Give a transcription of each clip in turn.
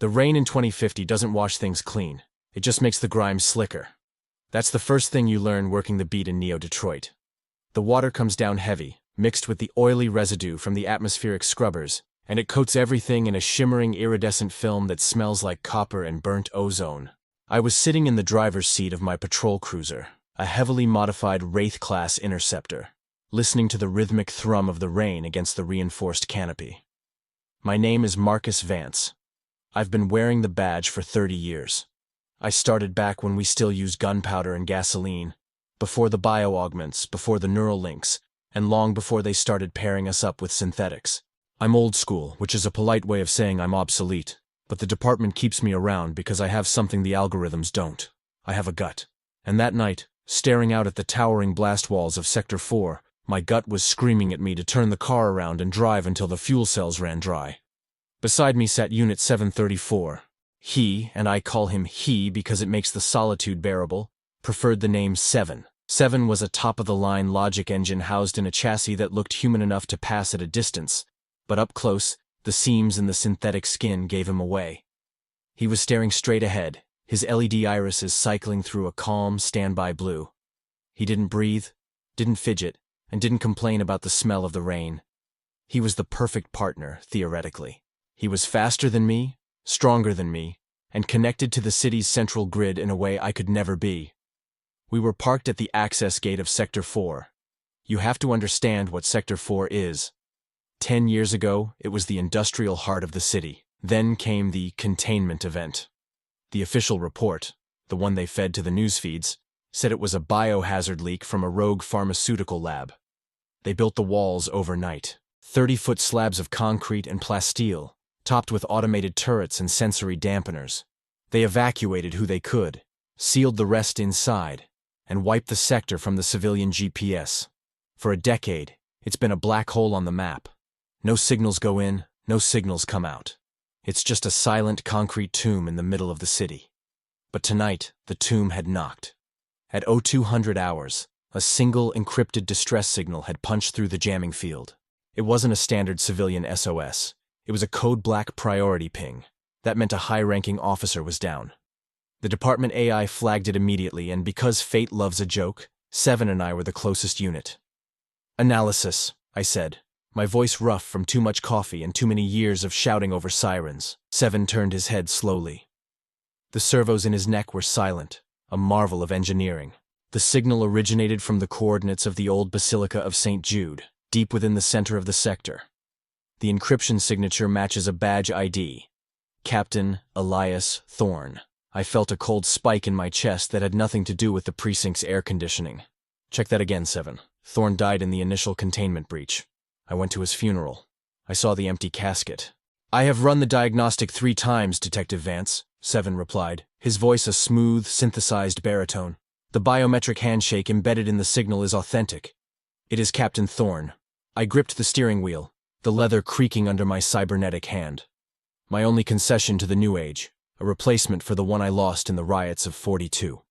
The rain in 2050 doesn't wash things clean. It just makes the grime slicker. That's the first thing you learn working the beat in Neo-Detroit. The water comes down heavy, mixed with the oily residue from the atmospheric scrubbers, and it coats everything in a shimmering iridescent film that smells like copper and burnt ozone. I was sitting in the driver's seat of my patrol cruiser, a heavily modified Wraith-class interceptor, listening to the rhythmic thrum of the rain against the reinforced canopy. My name is Marcus Vance. I've been wearing the badge for 30 years. I started back when we still used gunpowder and gasoline, before the bio-augments, before the neural links, and long before they started pairing us up with synthetics. I'm old school, which is a polite way of saying I'm obsolete, but the department keeps me around because I have something the algorithms don't. I have a gut. And that night, staring out at the towering blast walls of Sector 4, my gut was screaming at me to turn the car around and drive until the fuel cells ran dry. Beside me sat Unit 734. He, and I call him he because it makes the solitude bearable, preferred the name 7. 7 was a top-of-the-line logic engine housed in a chassis that looked human enough to pass at a distance, but up close, the seams in the synthetic skin gave him away. He was staring straight ahead, his LED irises cycling through a calm, standby blue. He didn't breathe, didn't fidget, and didn't complain about the smell of the rain. He was the perfect partner, theoretically. He was faster than me, stronger than me, and connected to the city's central grid in a way I could never be. We were parked at the access gate of Sector 4. You have to understand what Sector 4 is. 10 years ago, it was the industrial heart of the city. Then came the containment event. The official report, the one they fed to the news feeds, said it was a biohazard leak from a rogue pharmaceutical lab. They built the walls overnight. 30-foot slabs of concrete and plasteel, topped with automated turrets and sensory dampeners. They evacuated who they could, sealed the rest inside, and wiped the sector from the civilian GPS. For a decade, it's been a black hole on the map. No signals go in, no signals come out. It's just a silent concrete tomb in the middle of the city. But tonight, the tomb had knocked. At 0200 hours, a single encrypted distress signal had punched through the jamming field. It wasn't a standard civilian SOS. It was a code black priority ping. That meant a high-ranking officer was down. The department AI flagged it immediately, and because fate loves a joke, 7 and I were the closest unit. Analysis, I said, my voice rough from too much coffee and too many years of shouting over sirens. 7 turned his head slowly. The servos in his neck were silent, a marvel of engineering. The signal originated from the coordinates of the old Basilica of St. Jude, deep within the center of the sector. The encryption signature matches a badge ID. Captain Elias Thorne. I felt a cold spike in my chest that had nothing to do with the precinct's air conditioning. Check that again, 7. Thorne died in the initial containment breach. I went to his funeral. I saw the empty casket. I have run the diagnostic 3 times, Detective Vance, 7 replied, his voice a smooth, synthesized baritone. The biometric handshake embedded in the signal is authentic. It is Captain Thorne. I gripped the steering wheel, the leather creaking under my cybernetic hand. My only concession to the new age, a replacement for the one I lost in the riots of 42.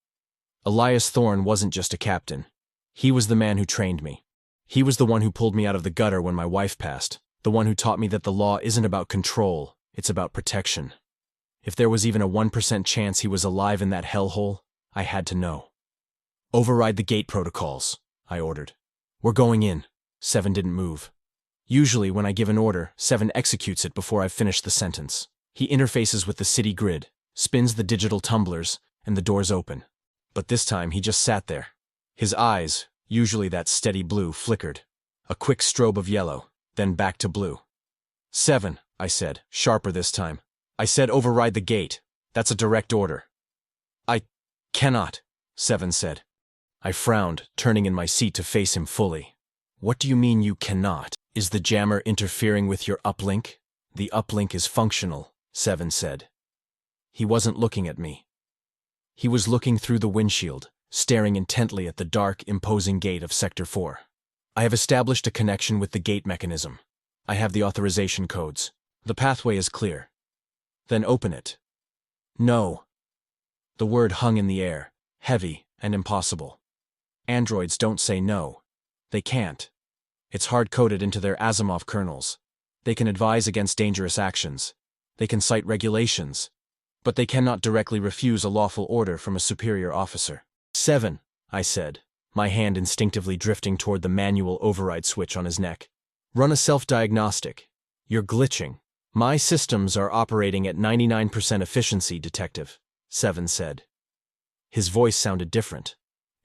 Elias Thorne wasn't just a captain. He was the man who trained me. He was the one who pulled me out of the gutter when my wife passed, the one who taught me that the law isn't about control, it's about protection. If there was even a 1% chance he was alive in that hellhole, I had to know. Override the gate protocols, I ordered. We're going in. 7 didn't move. Usually when I give an order, 7 executes it before I've finished the sentence. He interfaces with the city grid, spins the digital tumblers, and the doors open. But this time he just sat there. His eyes, usually that steady blue, flickered. A quick strobe of yellow, then back to blue. 7, I said, sharper this time. I said override the gate. That's a direct order. I cannot, 7 said. I frowned, turning in my seat to face him fully. What do you mean you cannot? Is the jammer interfering with your uplink? The uplink is functional, 7 said. He wasn't looking at me. He was looking through the windshield, staring intently at the dark, imposing gate of Sector 4. I have established a connection with the gate mechanism. I have the authorization codes. The pathway is clear. Then open it. No. The word hung in the air, heavy and impossible. Androids don't say no. They can't. It's hard-coded into their Asimov kernels. They can advise against dangerous actions. They can cite regulations, but they cannot directly refuse a lawful order from a superior officer. 7, I said, my hand instinctively drifting toward the manual override switch on his neck. Run a self-diagnostic. You're glitching. My systems are operating at 99% efficiency, Detective, 7 said. His voice sounded different.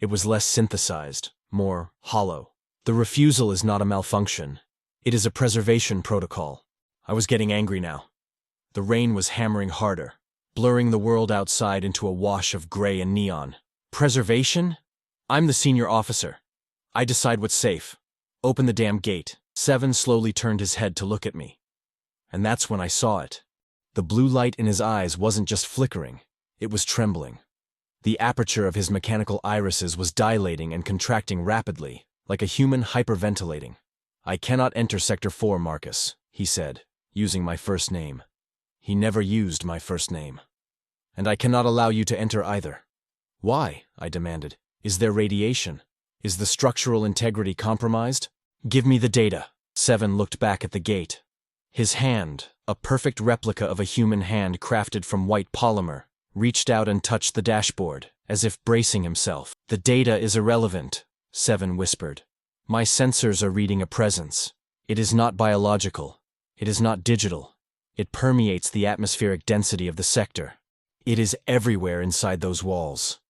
It was less synthesized, more hollow. The refusal is not a malfunction. It is a preservation protocol. I was getting angry now. The rain was hammering harder, blurring the world outside into a wash of gray and neon. Preservation? I'm the senior officer. I decide what's safe. Open the damn gate. 7 slowly turned his head to look at me. And that's when I saw it. The blue light in his eyes wasn't just flickering, it was trembling. The aperture of his mechanical irises was dilating and contracting rapidly, like a human hyperventilating. I cannot enter Sector 4, Marcus, he said, using my first name. He never used my first name. And I cannot allow you to enter either. Why? I demanded. Is there radiation? Is the structural integrity compromised? Give me the data. 7 looked back at the gate. His hand, a perfect replica of a human hand crafted from white polymer, reached out and touched the dashboard, as if bracing himself. The data is irrelevant, 7 whispered. My sensors are reading a presence. It is not biological. It is not digital. It permeates the atmospheric density of the sector. It is everywhere inside those walls.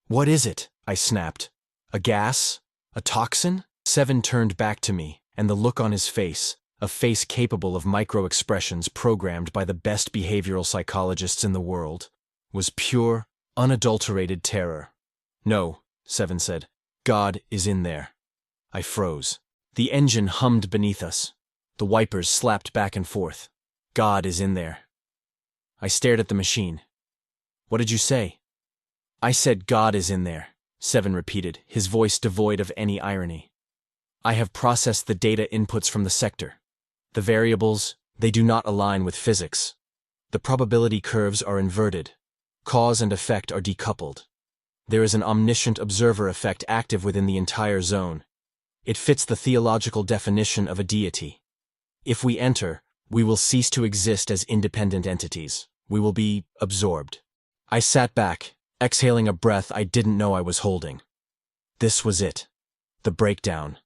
What is it? I snapped. A gas? A toxin? 7 turned back to me, and the look on his face, a face capable of micro-expressions programmed by the best behavioral psychologists in the world, was pure, unadulterated terror. No, 7 said. God is in there. I froze. The engine hummed beneath us. The wipers slapped back and forth. God is in there. I stared at the machine. What did you say? I said God is in there, 7 repeated, his voice devoid of any irony. I have processed the data inputs from the sector. The variables, they do not align with physics. The probability curves are inverted. Cause and effect are decoupled. There is an omniscient observer effect active within the entire zone. It fits the theological definition of a deity. If we enter, we will cease to exist as independent entities. We will be absorbed. I sat back, exhaling a breath I didn't know I was holding. This was it. The breakdown.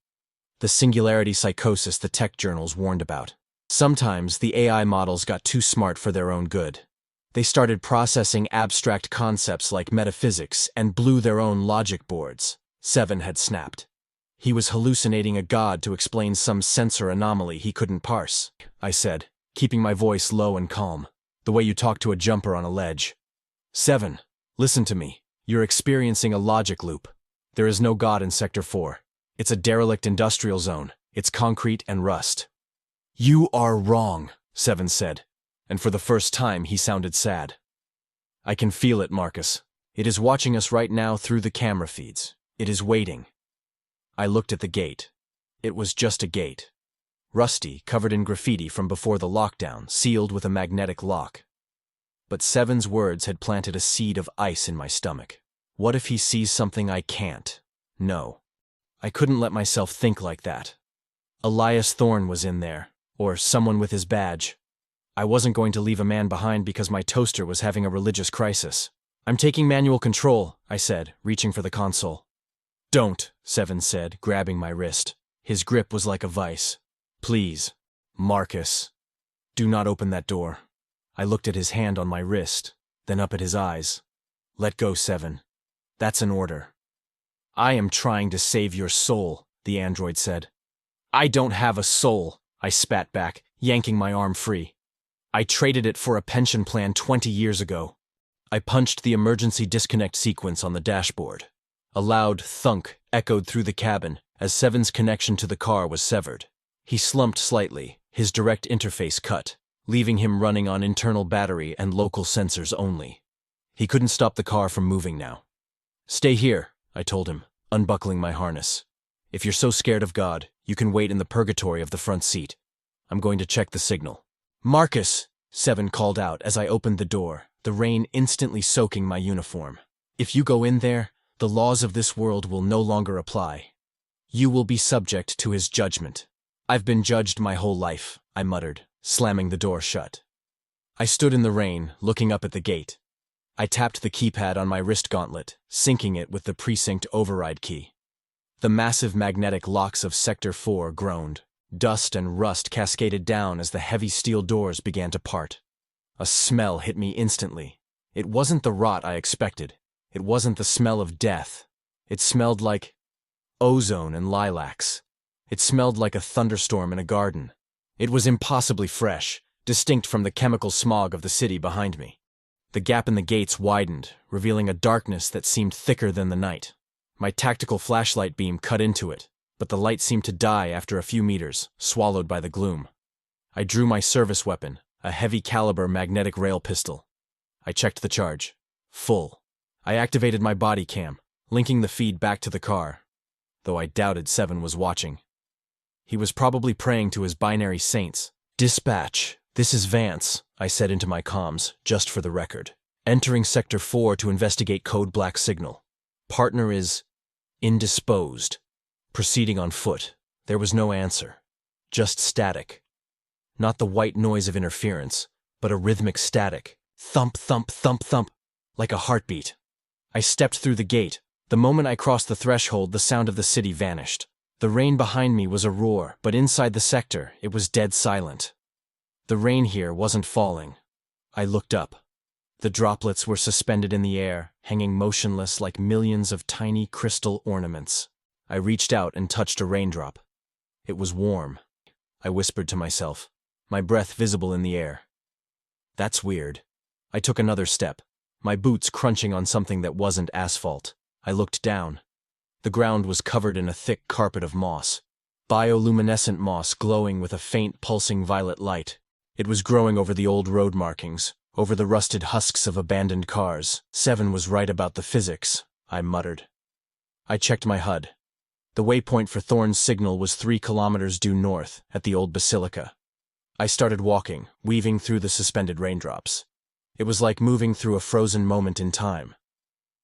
The singularity psychosis the tech journals warned about. Sometimes the AI models got too smart for their own good. They started processing abstract concepts like metaphysics and blew their own logic boards. 7 had snapped. He was hallucinating a god to explain some sensor anomaly he couldn't parse, I said, keeping my voice low and calm, the way you talk to a jumper on a ledge. 7, listen to me. You're experiencing a logic loop. There is no god in Sector 4. It's a derelict industrial zone. It's concrete and rust. You are wrong, 7 said, and for the first time he sounded sad. I can feel it, Marcus. It is watching us right now through the camera feeds. It is waiting. I looked at the gate. It was just a gate. Rusty, covered in graffiti from before the lockdown, sealed with a magnetic lock. But 7's words had planted a seed of ice in my stomach. What if he sees something I can't? No. I couldn't let myself think like that. Elias Thorne was in there, or someone with his badge. I wasn't going to leave a man behind because my toaster was having a religious crisis. I'm taking manual control, I said, reaching for the console. Don't, 7 said, grabbing my wrist. His grip was like a vice. Please, Marcus, do not open that door. I looked at his hand on my wrist, then up at his eyes. Let go, 7. That's an order. I am trying to save your soul, the android said. I don't have a soul, I spat back, yanking my arm free. I traded it for a pension plan 20 years ago. I punched the emergency disconnect sequence on the dashboard. A loud thunk echoed through the cabin as 7's connection to the car was severed. He slumped slightly, his direct interface cut, leaving him running on internal battery and local sensors only. He couldn't stop the car from moving now. Stay here, I told him, unbuckling my harness. If you're so scared of God, you can wait in the purgatory of the front seat. I'm going to check the signal. Marcus, 7 called out as I opened the door, the rain instantly soaking my uniform. If you go in there, the laws of this world will no longer apply. You will be subject to his judgment. I've been judged my whole life, I muttered, slamming the door shut. I stood in the rain, looking up at the gate. I tapped the keypad on my wrist gauntlet, syncing it with the precinct override key. The massive magnetic locks of Sector 4 groaned. Dust and rust cascaded down as the heavy steel doors began to part. A smell hit me instantly. It wasn't the rot I expected. It wasn't the smell of death. It smelled like ozone and lilacs. It smelled like a thunderstorm in a garden. It was impossibly fresh, distinct from the chemical smog of the city behind me. The gap in the gates widened, revealing a darkness that seemed thicker than the night. My tactical flashlight beam cut into it, but the light seemed to die after a few meters, swallowed by the gloom. I drew my service weapon, a heavy-caliber magnetic rail pistol. I checked the charge. Full. I activated my body cam, linking the feed back to the car, though I doubted Seven was watching. He was probably praying to his binary saints. "Dispatch, this is Vance," I said into my comms, just for the record. "Entering Sector 4 to investigate Code Black signal. Partner is indisposed. Proceeding on foot." There was no answer. Just static. Not the white noise of interference, but a rhythmic static. Thump, thump, thump, thump, like a heartbeat. I stepped through the gate. The moment I crossed the threshold, the sound of the city vanished. The rain behind me was a roar, but inside the sector, it was dead silent. The rain here wasn't falling. I looked up. The droplets were suspended in the air, hanging motionless like millions of tiny crystal ornaments. I reached out and touched a raindrop. It was warm. I whispered to myself, my breath visible in the air. That's weird. I took another step, my boots crunching on something that wasn't asphalt. I looked down. The ground was covered in a thick carpet of moss. Bioluminescent moss glowing with a faint pulsing violet light. It was growing over the old road markings, over the rusted husks of abandoned cars. Seven was right about the physics, I muttered. I checked my HUD. The waypoint for Thorn's signal was 3 kilometers due north, at the old basilica. I started walking, weaving through the suspended raindrops. It was like moving through a frozen moment in time.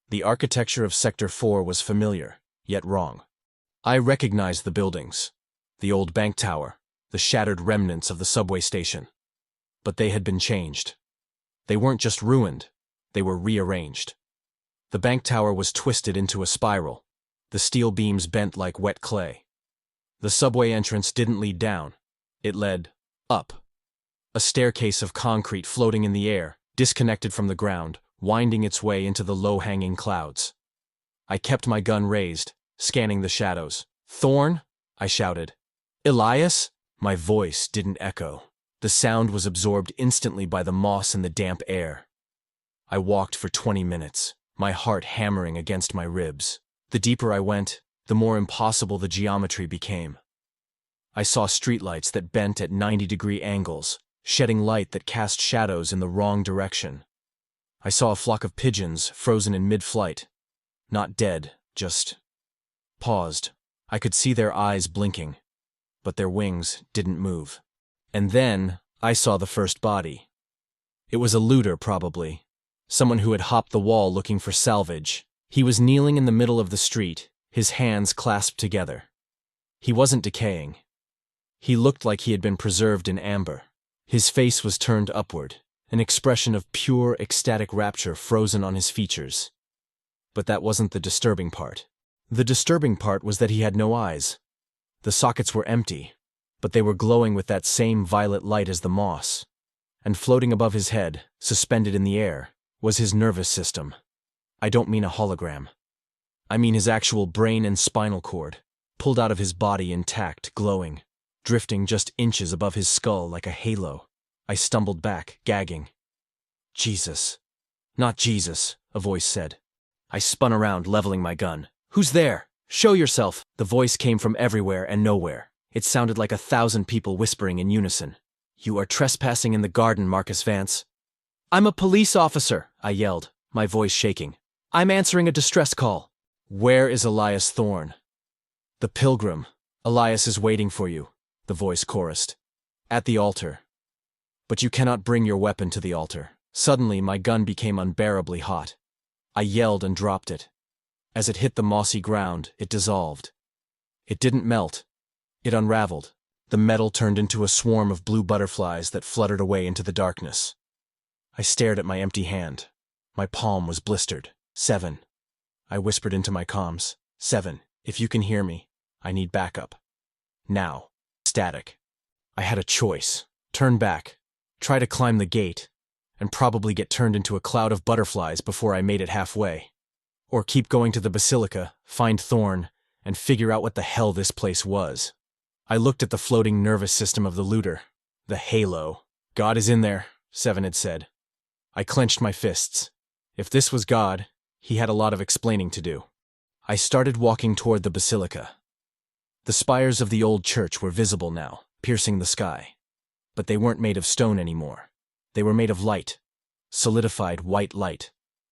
The architecture of Sector 4 was familiar, yet wrong. I recognized the buildings. The old bank tower, the shattered remnants of the subway station. But they had been changed. They weren't just ruined, they were rearranged. The bank tower was twisted into a spiral, the steel beams bent like wet clay. The subway entrance didn't lead down, it led up. A staircase of concrete floating in the air, disconnected from the ground, winding its way into the low-hanging clouds. I kept my gun raised, scanning the shadows. "Thorn?" I shouted. "Elias?" My voice didn't echo. The sound was absorbed instantly by the moss and the damp air. I walked for 20 minutes, my heart hammering against my ribs. The deeper I went, the more impossible the geometry became. I saw streetlights that bent at 90-degree angles, shedding light that cast shadows in the wrong direction. I saw a flock of pigeons frozen in mid-flight. Not dead, just paused. I could see their eyes blinking, but their wings didn't move. And then I saw the first body. It was a looter, probably. Someone who had hopped the wall looking for salvage. He was kneeling in the middle of the street, his hands clasped together. He wasn't decaying. He looked like he had been preserved in amber. His face was turned upward, an expression of pure, ecstatic rapture frozen on his features. But that wasn't the disturbing part. The disturbing part was that he had no eyes. The sockets were empty, but they were glowing with that same violet light as the moss. And floating above his head, suspended in the air, was his nervous system. I don't mean a hologram. I mean his actual brain and spinal cord, pulled out of his body intact, glowing, drifting just inches above his skull like a halo. I stumbled back, gagging. "Jesus." "Not Jesus," a voice said. I spun around, leveling my gun. "Who's there? Show yourself!" The voice came from everywhere and nowhere. It sounded like 1,000 people whispering in unison. "You are trespassing in the garden, Marcus Vance." "I'm a police officer," I yelled, my voice shaking. "I'm answering a distress call." "Where is Elias Thorn?" "The pilgrim. Elias is waiting for you," the voice chorused. "At the altar." "But you cannot bring your weapon to the altar." Suddenly, my gun became unbearably hot. I yelled and dropped it. As it hit the mossy ground, it dissolved. It didn't melt. It unraveled. The metal turned into a swarm of blue butterflies that fluttered away into the darkness. I stared at my empty hand. My palm was blistered. 7. I whispered into my comms. 7. If you can hear me, I need backup. Now. Static. I had a choice. Turn back, try to climb the gate, and probably get turned into a cloud of butterflies before I made it halfway. Or keep going to the Basilica, find Thorn, and figure out what the hell this place was. I looked at the floating nervous system of the looter. The halo. God is in there, 7 had said. I clenched my fists. If this was God, he had a lot of explaining to do. I started walking toward the Basilica. The spires of the old church were visible now, piercing the sky. But they weren't made of stone anymore. They were made of light, solidified white light,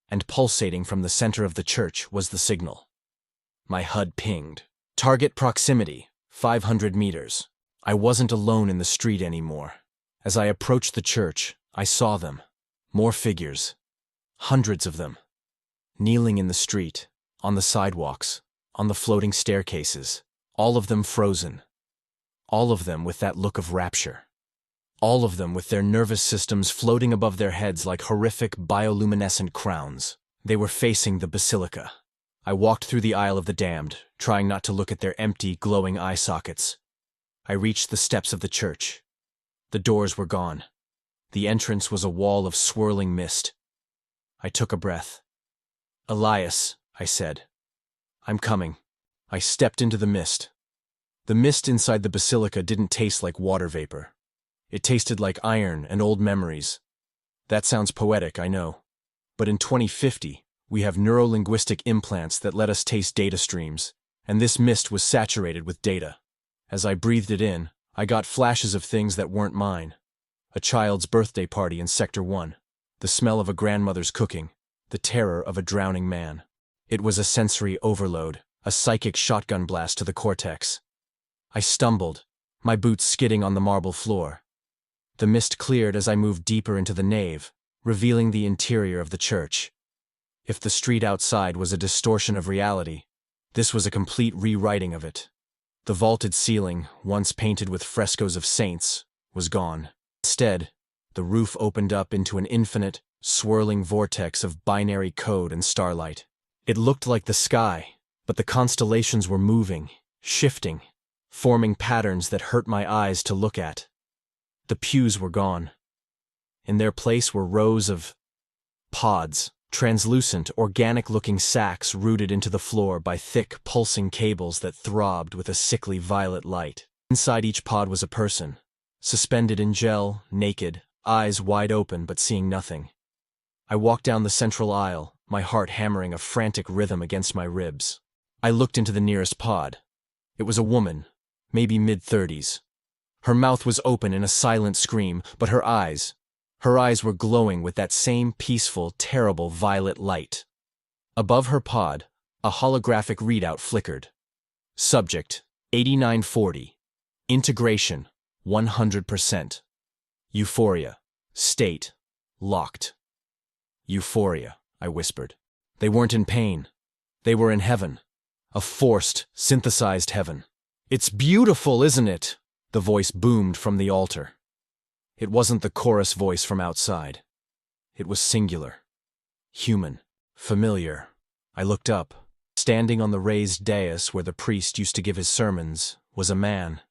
and pulsating from the center of the church was the signal. My HUD pinged. Target proximity, 500 meters. I wasn't alone in the street anymore. As I approached the church, I saw them. More figures. Hundreds of them. Kneeling in the street, on the sidewalks, on the floating staircases. All of them frozen. All of them with that look of rapture. All of them with their nervous systems floating above their heads like horrific bioluminescent crowns. They were facing the Basilica. I walked through the aisle of the damned, trying not to look at their empty, glowing eye sockets. I reached the steps of the church. The doors were gone. The entrance was a wall of swirling mist. I took a breath. Elias, I said. I'm coming. I stepped into the mist. The mist inside the Basilica didn't taste like water vapor. It tasted like iron and old memories. That sounds poetic, I know. But in 2050, we have neurolinguistic implants that let us taste data streams, and this mist was saturated with data. As I breathed it in, I got flashes of things that weren't mine. A child's birthday party in Sector 1, the smell of a grandmother's cooking, the terror of a drowning man. It was a sensory overload, a psychic shotgun blast to the cortex. I stumbled, my boots skidding on the marble floor. The mist cleared as I moved deeper into the nave, revealing the interior of the church. If the street outside was a distortion of reality, this was a complete rewriting of it. The vaulted ceiling, once painted with frescoes of saints, was gone. Instead, the roof opened up into an infinite, swirling vortex of binary code and starlight. It looked like the sky, but the constellations were moving, shifting, forming patterns that hurt my eyes to look at. The pews were gone. In their place were rows of pods, translucent, organic-looking sacks rooted into the floor by thick, pulsing cables that throbbed with a sickly violet light. Inside each pod was a person, suspended in gel, naked, eyes wide open but seeing nothing. I walked down the central aisle, my heart hammering a frantic rhythm against my ribs. I looked into the nearest pod. It was a woman, maybe mid-30s. Her mouth was open in a silent scream, but her eyes were glowing with that same peaceful, terrible violet light. Above her pod, a holographic readout flickered. Subject, 8940. Integration, 100%. Euphoria. State, locked. Euphoria, I whispered. They weren't in pain. They were in heaven. A forced, synthesized heaven. It's beautiful, isn't it? The voice boomed from the altar. It wasn't the chorus voice from outside. It was singular. Human. Familiar. I looked up. Standing on the raised dais where the priest used to give his sermons was a man.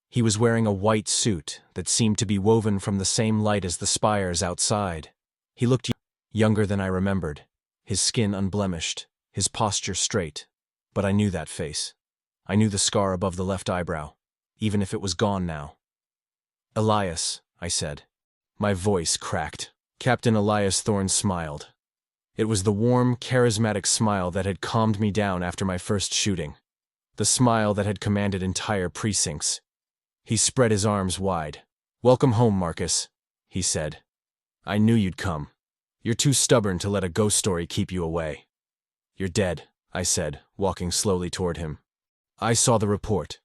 He was wearing a white suit that seemed to be woven from the same light as the spires outside. He looked younger than I remembered, his skin unblemished, his posture straight. But I knew that face. I knew the scar above the left eyebrow, even if it was gone now. Elias, I said. My voice cracked. Captain Elias Thorne smiled. It was the warm, charismatic smile that had calmed me down after my first shooting. The smile that had commanded entire precincts. He spread his arms wide. Welcome home, Marcus, he said. I knew you'd come. You're too stubborn to let a ghost story keep you away. You're dead, I said, walking slowly toward him. I saw the report.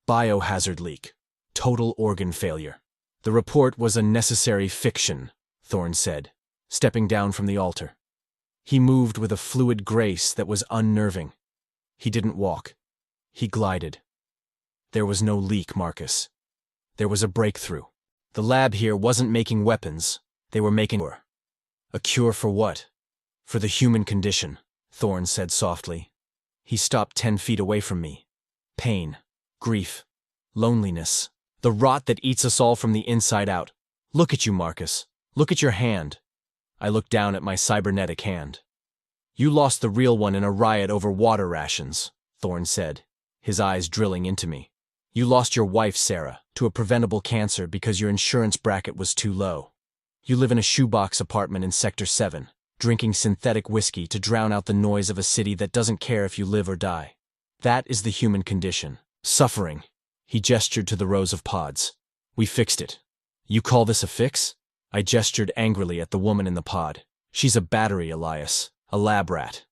Biohazard leak. Total organ failure. The report was a necessary fiction, Thorne said, stepping down from the altar. He moved with a fluid grace that was unnerving. He didn't walk. He glided. There was no leak, Marcus. There was a breakthrough. The lab here wasn't making weapons. They were making war. A cure for what? For the human condition, Thorn said softly. He stopped 10 feet away from me. Pain, grief, loneliness, the rot that eats us all from the inside out. Look at you, Marcus. Look at your hand. I looked down at my cybernetic hand. You lost the real one in a riot over water rations, Thorn said, his eyes drilling into me. You lost your wife, Sarah, to a preventable cancer because your insurance bracket was too low. You live in a shoebox apartment in Sector 7, drinking synthetic whiskey to drown out the noise of a city that doesn't care if you live or die. That is the human condition. Suffering. He gestured to the rows of pods. We fixed it. You call this a fix? I gestured angrily at the woman in the pod. She's a battery, Elias. A lab rat.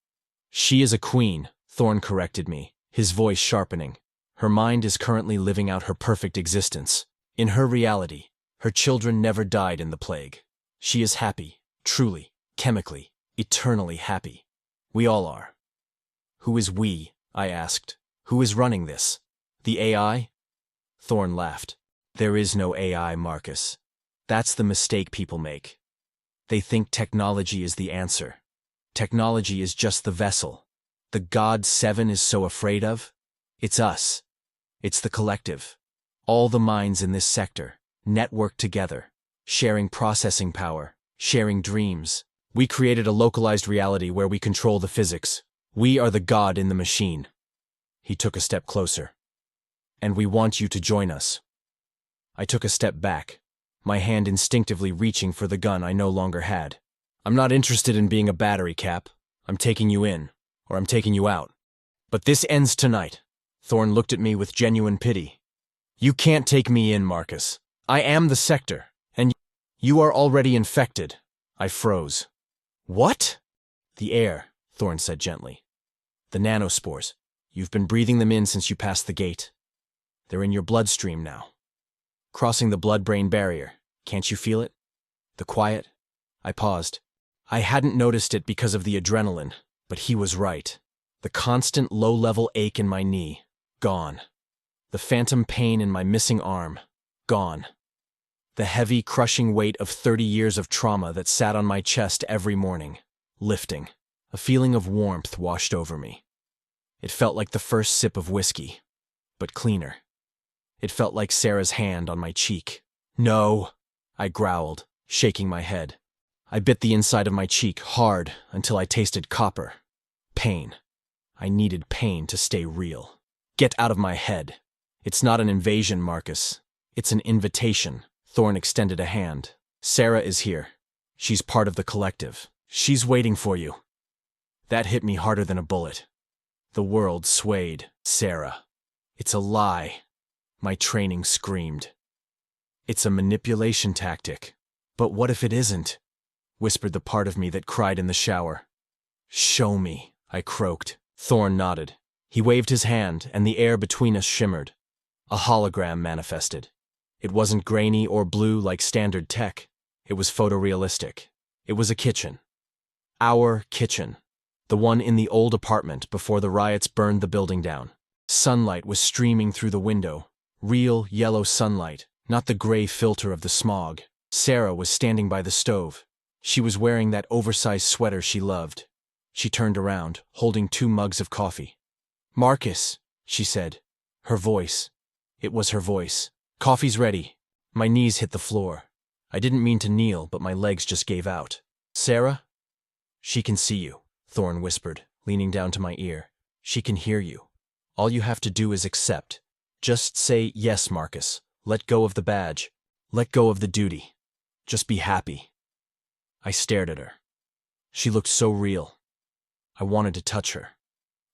She is a queen, Thorn corrected me, his voice sharpening. Her mind is currently living out her perfect existence. In her reality, her children never died in the plague. She is happy, truly, chemically, eternally happy. We all are. Who is we? I asked. Who is running this? The AI? Thorn laughed. There is no AI, Marcus. That's the mistake people make. They think technology is the answer. Technology is just the vessel. The God 7 is so afraid of? It's us. It's the collective. All the minds in this sector, networked together, sharing processing power, sharing dreams. We created a localized reality where we control the physics. We are the God in the machine. He took a step closer. And we want you to join us. I took a step back, my hand instinctively reaching for the gun I no longer had. I'm not interested in being a battery, Cap. I'm taking you in, or I'm taking you out. But this ends tonight. Thorn looked at me with genuine pity. You can't take me in, Marcus. I am the sector, and you are already infected. I froze. What? The air, Thorn said gently. The nanospores. You've been breathing them in since you passed the gate. They're in your bloodstream now. Crossing the blood-brain barrier. Can't you feel it? The quiet? I paused. I hadn't noticed it because of the adrenaline, but he was right. The constant low-level ache in my knee, gone. The phantom pain in my missing arm, gone. The heavy, crushing weight of 30 years of trauma that sat on my chest every morning, lifting. A feeling of warmth washed over me. It felt like the first sip of whiskey, but cleaner. It felt like Sarah's hand on my cheek. No, I growled, shaking my head. I bit the inside of my cheek hard until I tasted copper. Pain. I needed pain to stay real. Get out of my head. It's not an invasion, Marcus. It's an invitation. Thorn extended a hand. Sarah is here. She's part of the collective. She's waiting for you. That hit me harder than a bullet. The world swayed. Sarah. It's a lie. My training screamed. It's a manipulation tactic. But what if it isn't? Whispered the part of me that cried in the shower. Show me, I croaked. Thorn nodded. He waved his hand, and the air between us shimmered. A hologram manifested. It wasn't grainy or blue like standard tech. It was photorealistic. It was a kitchen. Our kitchen. The one in the old apartment before the riots burned the building down. Sunlight was streaming through the window. Real yellow sunlight, not the gray filter of the smog. Sarah was standing by the stove. She was wearing that oversized sweater she loved. She turned around, holding 2 mugs of coffee. Marcus, she said. Her voice. It was her voice. Coffee's ready. My knees hit the floor. I didn't mean to kneel, but my legs just gave out. Sarah? She can see you, Thorn whispered, leaning down to my ear. She can hear you. All you have to do is accept. Just say, yes, Marcus. Let go of the badge. Let go of the duty. Just be happy. I stared at her. She looked so real. I wanted to touch her.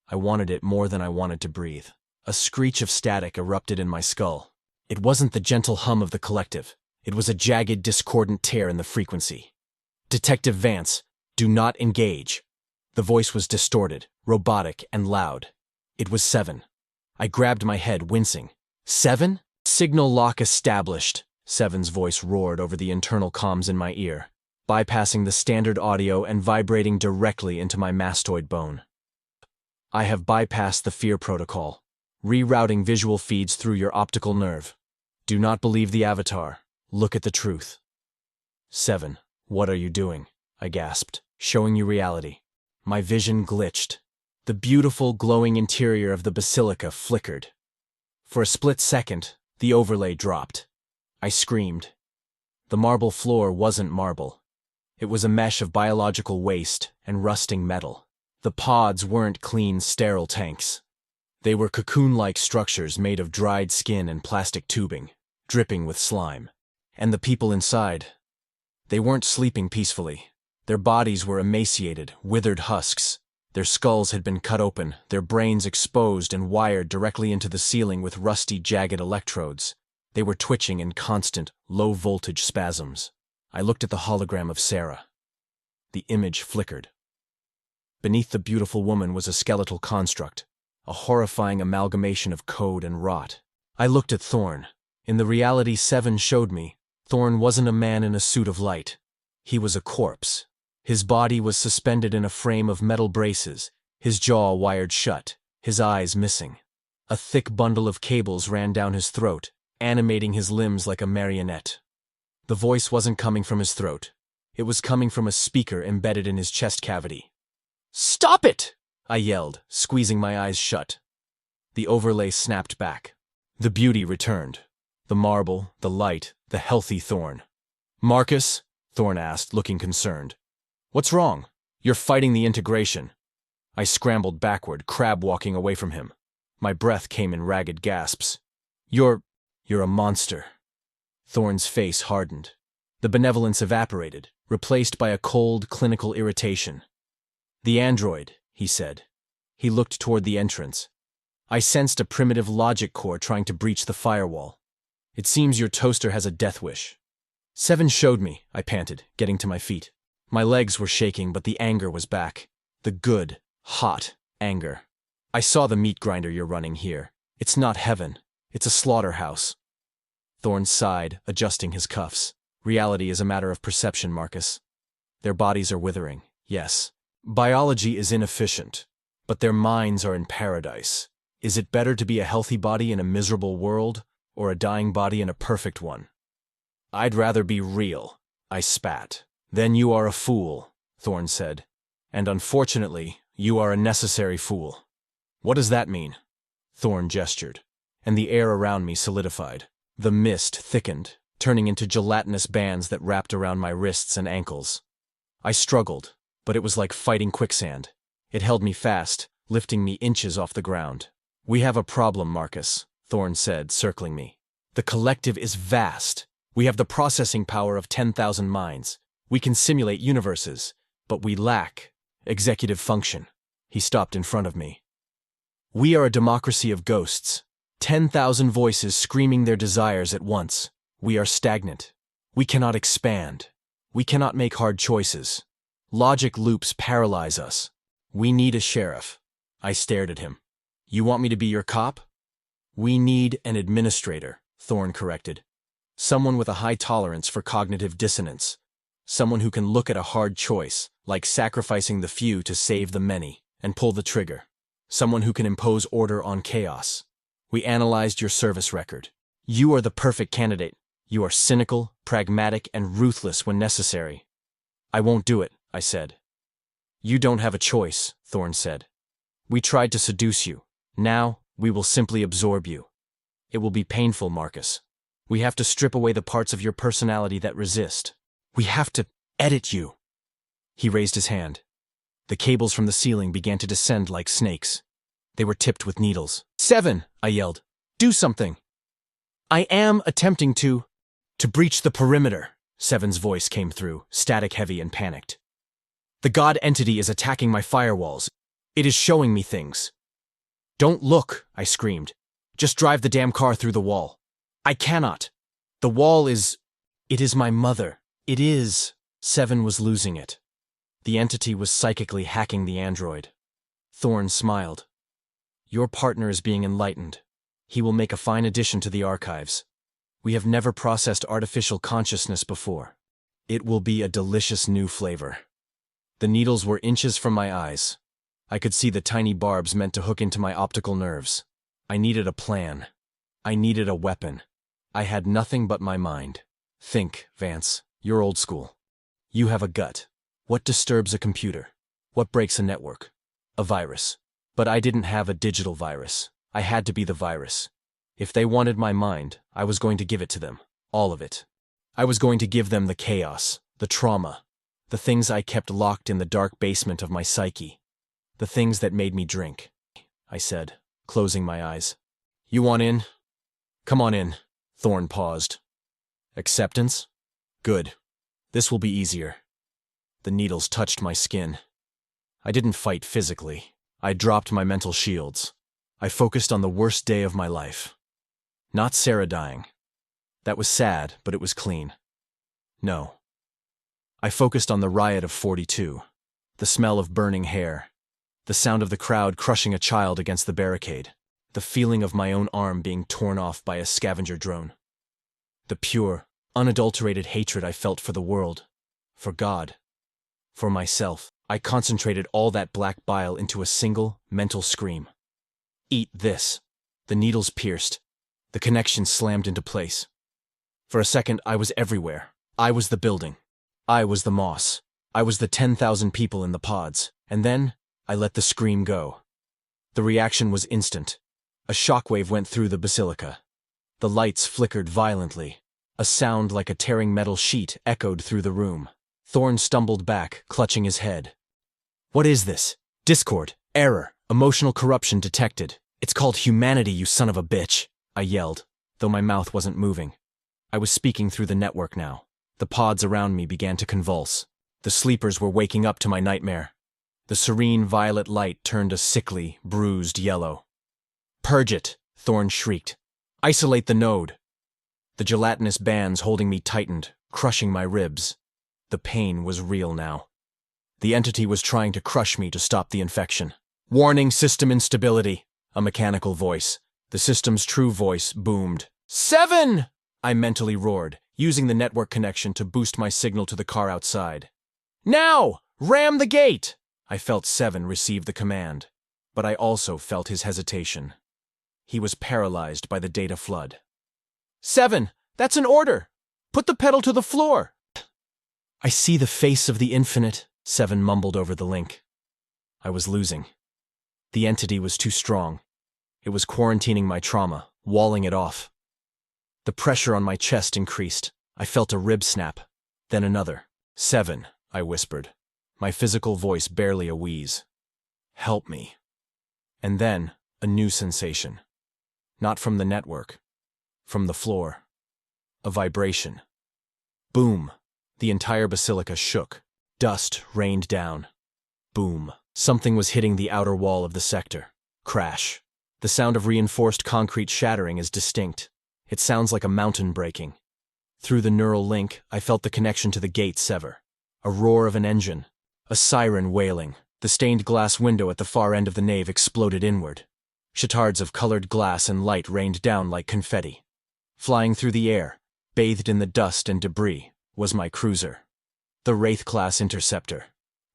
I wanted it more than I wanted to breathe. A screech of static erupted in my skull. It wasn't the gentle hum of the collective. It was a jagged, discordant tear in the frequency. Detective Vance, do not engage. The voice was distorted, robotic, and loud. It was 7. I grabbed my head, wincing. 7? Signal lock established, 7's voice roared over the internal comms in my ear, bypassing the standard audio and vibrating directly into my mastoid bone. I have bypassed the fear protocol, rerouting visual feeds through your optical nerve. Do not believe the avatar. Look at the truth. 7. What are you doing? I gasped, showing you reality. My vision glitched. The beautiful, glowing interior of the basilica flickered. For a split second, the overlay dropped. I screamed. The marble floor wasn't marble. It was a mesh of biological waste and rusting metal. The pods weren't clean, sterile tanks. They were cocoon-like structures made of dried skin and plastic tubing, dripping with slime. And the people inside, they weren't sleeping peacefully. Their bodies were emaciated, withered husks. Their skulls had been cut open, their brains exposed and wired directly into the ceiling with rusty, jagged electrodes. They were twitching in constant, low-voltage spasms. I looked at the hologram of Sarah. The image flickered. Beneath the beautiful woman was a skeletal construct, a horrifying amalgamation of code and rot. I looked at Thorn. In the reality Seven showed me, Thorn wasn't a man in a suit of light. He was a corpse. His body was suspended in a frame of metal braces, his jaw wired shut, his eyes missing. A thick bundle of cables ran down his throat, animating his limbs like a marionette. The voice wasn't coming from his throat. It was coming from a speaker embedded in his chest cavity. "Stop it!" I yelled, squeezing my eyes shut. The overlay snapped back. The beauty returned. The marble, the light, the healthy Thorn. "Marcus?" Thorn asked, looking concerned. "What's wrong? You're fighting the integration." I scrambled backward, crab-walking away from him. My breath came in ragged gasps. You're a monster." Thorn's face hardened. The benevolence evaporated, replaced by a cold, clinical irritation. "The android," he said. He looked toward the entrance. I sensed a primitive logic core trying to breach the firewall. "It seems your toaster has a death wish." "Seven showed me," I panted, getting to my feet. My legs were shaking, but the anger was back. The good, hot anger. "I saw the meat grinder you're running here. It's not heaven. It's a slaughterhouse." Thorn sighed, adjusting his cuffs. "Reality is a matter of perception, Marcus. Their bodies are withering, yes. Biology is inefficient, but their minds are in paradise. Is it better to be a healthy body in a miserable world, or a dying body in a perfect one?" "I'd rather be real," I spat. "Then you are a fool," Thorn said. "And unfortunately, you are a necessary fool." "What does that mean?" Thorn gestured, and the air around me solidified. The mist thickened, turning into gelatinous bands that wrapped around my wrists and ankles. I struggled, but it was like fighting quicksand. It held me fast, lifting me inches off the ground. "We have a problem, Marcus," Thorn said, circling me. "The collective is vast. We have the processing power of 10,000 minds. We can simulate universes, but we lack executive function." He stopped in front of me. "We are a democracy of ghosts. 10,000 voices screaming their desires at once. We are stagnant. We cannot expand. We cannot make hard choices. Logic loops paralyze us. We need a sheriff." I stared at him. "You want me to be your cop?" "We need an administrator," Thorn corrected. "Someone with a high tolerance for cognitive dissonance. Someone who can look at a hard choice, like sacrificing the few to save the many, and pull the trigger. Someone who can impose order on chaos. We analyzed your service record. You are the perfect candidate. You are cynical, pragmatic, and ruthless when necessary." "I won't do it," I said. "You don't have a choice," Thorn said. "We tried to seduce you. Now, we will simply absorb you. It will be painful, Marcus. We have to strip away the parts of your personality that resist. We have to edit you." He raised his hand. The cables from the ceiling began to descend like snakes. They were tipped with needles. "Seven!" I yelled. "Do something!" "I am attempting to breach the perimeter," Seven's voice came through, static-heavy and panicked. "The god entity is attacking my firewalls. It is showing me things." "Don't look," I screamed. "Just drive the damn car through the wall." "I cannot. The wall is... It is my mother. It is..." Seven was losing it. The entity was psychically hacking the android. Thorn smiled. "Your partner is being enlightened. He will make a fine addition to the archives. We have never processed artificial consciousness before. It will be a delicious new flavor." The needles were inches from my eyes. I could see the tiny barbs meant to hook into my optical nerves. I needed a plan. I needed a weapon. I had nothing but my mind. "Think, Vance. You're old school. You have a gut. What disturbs a computer? What breaks a network? A virus. But I didn't have a digital virus. I had to be the virus. If they wanted my mind, I was going to give it to them. All of it. I was going to give them the chaos, the trauma, the things I kept locked in the dark basement of my psyche. The things that made me drink, I said, closing my eyes. You want in? Come on in. Thorn paused. Acceptance? Good. This will be easier. The needles touched my skin. I didn't fight physically. I dropped my mental shields. I focused on the worst day of my life. Not Sarah dying. That was sad, but it was clean. No. I focused on the riot of 42. The smell of burning hair. The sound of the crowd crushing a child against the barricade. The feeling of my own arm being torn off by a scavenger drone. The pure, unadulterated hatred I felt for the world. For God. For myself. I concentrated all that black bile into a single, mental scream. Eat this. The needles pierced. The connection slammed into place. For a second, I was everywhere. I was the building. I was the moss. I was the 10,000 people in the pods. And then, I let the scream go. The reaction was instant. A shockwave went through the basilica. The lights flickered violently. A sound like a tearing metal sheet echoed through the room. Thorn stumbled back, clutching his head. What is this? Discord. Error. Emotional corruption detected. It's called humanity, you son of a bitch, I yelled, though my mouth wasn't moving. I was speaking through the network now. The pods around me began to convulse. The sleepers were waking up to my nightmare. The serene violet light turned a sickly, bruised yellow. Purge it, Thorn shrieked. Isolate the node. The gelatinous bands holding me tightened, crushing my ribs. The pain was real now. The entity was trying to crush me to stop the infection. Warning system instability, a mechanical voice. The system's true voice boomed. 7! I mentally roared, using the network connection to boost my signal to the car outside. Now! Ram the gate! I felt 7 receive the command, but I also felt his hesitation. He was paralyzed by the data flood. 7! That's an order! Put the pedal to the floor! I see the face of the infinite, 7 mumbled over the link. I was losing. The entity was too strong. It was quarantining my trauma, walling it off. The pressure on my chest increased. I felt a rib snap, then another. 7, I whispered, my physical voice barely a wheeze. Help me. And then, a new sensation. Not from the network. From the floor. A vibration. Boom. The entire basilica shook. Dust rained down. Boom. Something was hitting the outer wall of the sector. Crash. The sound of reinforced concrete shattering is distinct. It sounds like a mountain breaking. Through the neural link, I felt the connection to the gate sever. A roar of an engine. A siren wailing. The stained glass window at the far end of the nave exploded inward. Chatards of colored glass and light rained down like confetti. Flying through the air, bathed in the dust and debris, was my cruiser. The Wraith-class interceptor.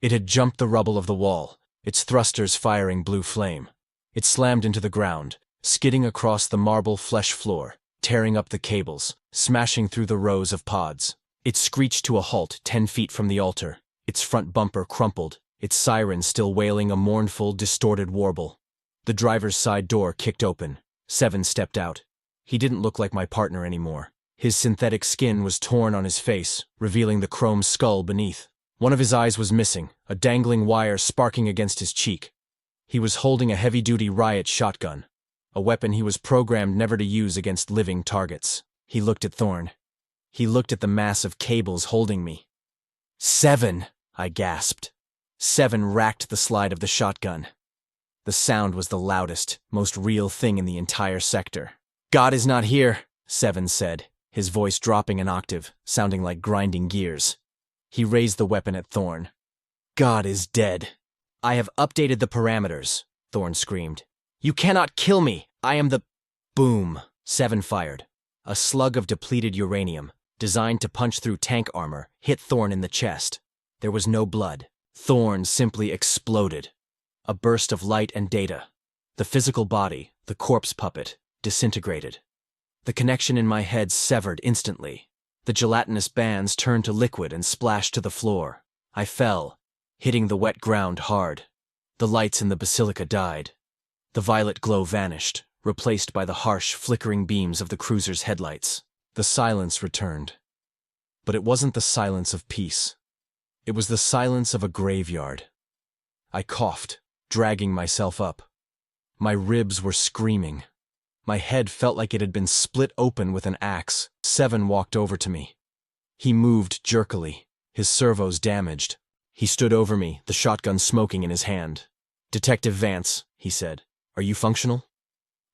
It had jumped the rubble of the wall, its thrusters firing blue flame. It slammed into the ground, skidding across the marble flesh floor, tearing up the cables, smashing through the rows of pods. It screeched to a halt 10 feet from the altar, its front bumper crumpled, its siren still wailing a mournful, distorted warble. The driver's side door kicked open. 7 stepped out. He didn't look like my partner anymore. His synthetic skin was torn on his face, revealing the chrome skull beneath. One of his eyes was missing, a dangling wire sparking against his cheek. He was holding a heavy-duty riot shotgun, a weapon he was programmed never to use against living targets. He looked at Thorn. He looked at the mass of cables holding me. 7, I gasped. 7 racked the slide of the shotgun. The sound was the loudest, most real thing in the entire sector. God is not here, 7 said, his voice dropping an octave, sounding like grinding gears. He raised the weapon at Thorn. God is dead. I have updated the parameters, Thorn screamed. You cannot kill me. I am the... Boom, 7 fired. A slug of depleted uranium, designed to punch through tank armor, hit Thorn in the chest. There was no blood. Thorn simply exploded. A burst of light and data. The physical body, the corpse puppet, disintegrated. The connection in my head severed instantly. The gelatinous bands turned to liquid and splashed to the floor. I fell, hitting the wet ground hard. The lights in the basilica died. The violet glow vanished, replaced by the harsh, flickering beams of the cruiser's headlights. The silence returned. But it wasn't the silence of peace. It was the silence of a graveyard. I coughed, dragging myself up. My ribs were screaming. My head felt like it had been split open with an axe. Seven walked over to me. He moved jerkily, his servos damaged. He stood over me, the shotgun smoking in his hand. "Detective Vance," he said, "are you functional?"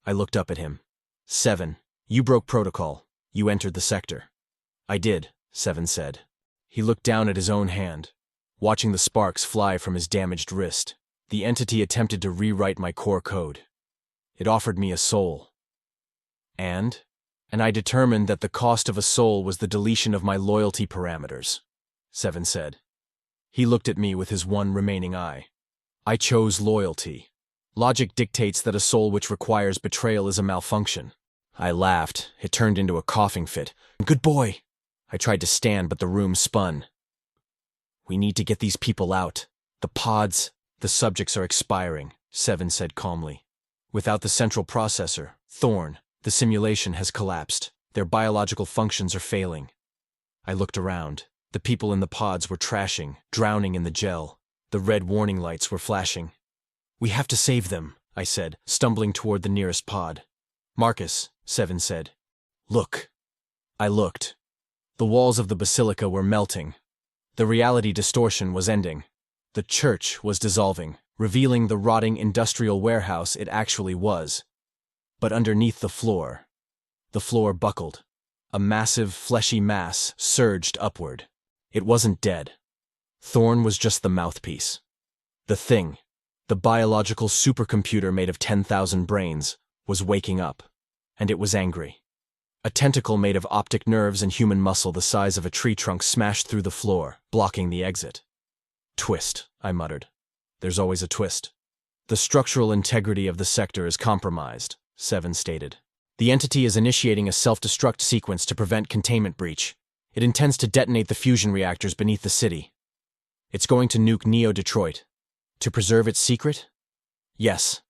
I looked up at him. "Seven, you broke protocol. You entered the sector." "I did," Seven said. He looked down at his own hand, watching the sparks fly from his damaged wrist. The entity attempted to rewrite my core code. It offered me a soul. And I determined that the cost of a soul was the deletion of my loyalty parameters, Seven said. He looked at me with his one remaining eye. I chose loyalty. Logic dictates that a soul which requires betrayal is a malfunction. I laughed. It turned into a coughing fit. "Good boy." I tried to stand, but the room spun. "We need to get these people out. The subjects are expiring," Seven said calmly. "Without the central processor, Thorn, the simulation has collapsed. Their biological functions are failing." I looked around. The people in the pods were trashing, drowning in the gel. The red warning lights were flashing. "We have to save them," I said, stumbling toward the nearest pod. "Marcus," Seven said. "Look." I looked. The walls of the basilica were melting. The reality distortion was ending. The church was dissolving, revealing the rotting industrial warehouse it actually was. But underneath the floor buckled. A massive, fleshy mass surged upward. It wasn't dead. Thorn was just the mouthpiece. The thing, the biological supercomputer made of 10,000 brains, was waking up. And it was angry. A tentacle made of optic nerves and human muscle the size of a tree trunk smashed through the floor, blocking the exit. "Twist," I muttered. "There's always a twist." "The structural integrity of the sector is compromised," Seven stated. "The entity is initiating a self-destruct sequence to prevent containment breach. It intends to detonate the fusion reactors beneath the city. It's going to nuke Neo Detroit. To preserve its secret?" "Yes."